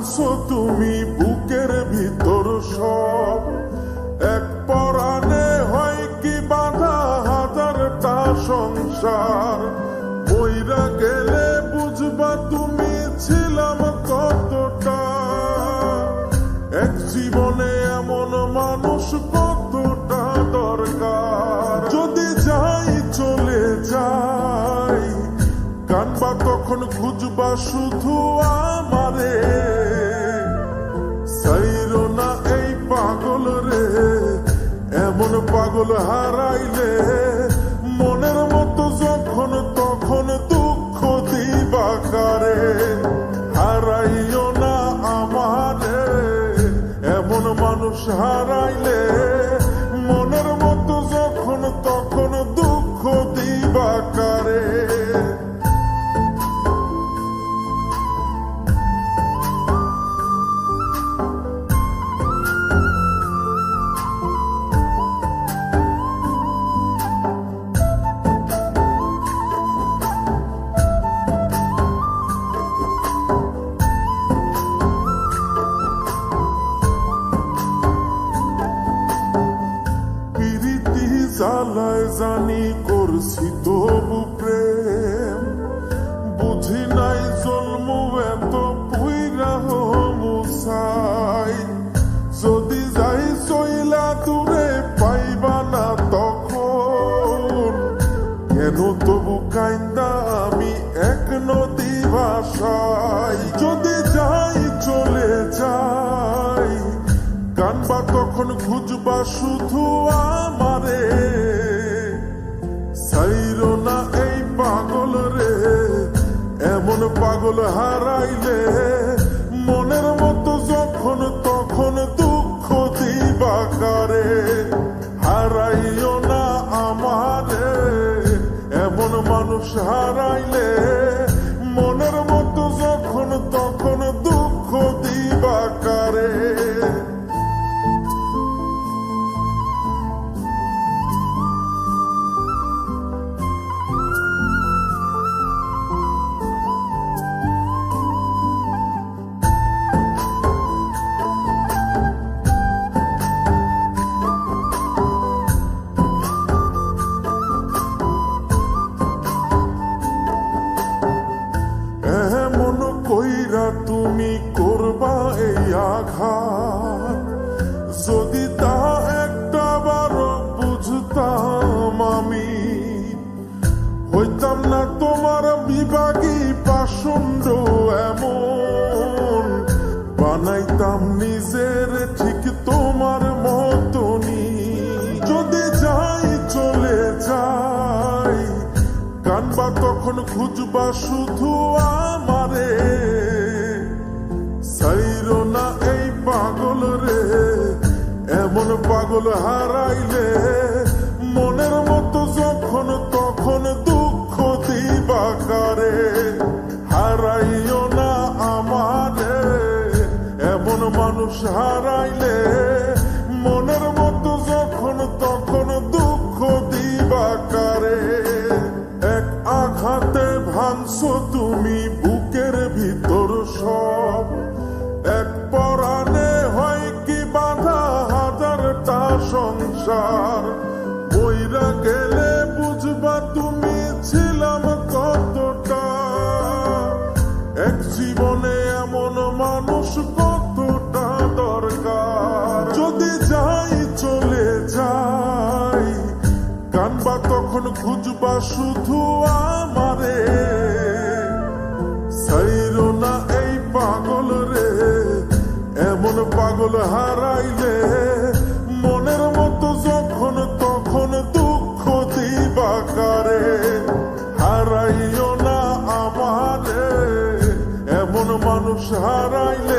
ভাঙছো তুমি বুকের ভিতর সব, এক পরাণে হয় কি বাধা হাজারটা সংসার। মইরা গেলে বুঝবা তুমি ছিলাম কতটা, এক জীবনে এমন মানুষ কতটা দরকার। যদি যাই চলে যাই কানবা তখন খুঁজবা শুধু আমারে, সাইরো না এই পাগল রে, এমন পাগল হারাইলে মনের মতো যখন তখন দুঃখ দিবা কারে। হারাইও না আমারে, এমন মানুষ হারাইলে মনের মতো যখন তখন দুঃখ দিবা কারে। জ্বালায় জানি করছি তবু প্রেম, বুঝি নাই জন্ম এত পুইরা মুসাই। যদি যাই চইলা দূরে পাইবা না তখন, কেন তবু কাইন্দা আমি এক নদী ভাষাই। যদি যাই চলে যাই কানবা তখন খুঁজবা শুধু আমারে, সাইরো না এই পাগল রে, এমন পাগল হারাইলে মনের মতো যখন তখন দুঃখ দিবা কারে। হারাইও না আমারে, এমন মানুষ হারাইলে মনের মতো যখন তখন দুঃখ দিবা কারে। এমন কইরা তুমি করবা এই আঘাত, যদি তা একটা বার বুঝতাম আমি, হইতাম না তোমার বিভাগী পাষণ্ড এমন, বানাইতাম নিজের ঠিক তোমার মতনই। যদি যাই চলে যাই কানবা তখন খুঁজবা শুধু আমারে, সাইরো না এই পাগল রে, এমন পাগল হারাইলে মনের মতো যখন তখন দুঃখ দিবা কারে। হারাইও না আমারে, এমন মানুষ হারাইলে মনের মতো যখন তখন দুঃখ দিবা কারে। এক আঘাতে ভাঙছো তুমি বুকের ভিতর সব, এক পরাণে হয় কি বাধা হাজারটা সংসার। মইরা গেলে বুঝবা তুমি ছিলাম কতটা, এক জীবনে এমন মানুষ কতটা দরকার। যদি যাই চলে যাই কানবা তখন খুঁজবা শুধু আমারে, সাইরো না এই পাগল রে, এমন পাগল হারাইলে মনের মতো যখন তখন দুঃখ দিবা কারে। হারাইও না আমারে, এমন মানুষ হারাইলে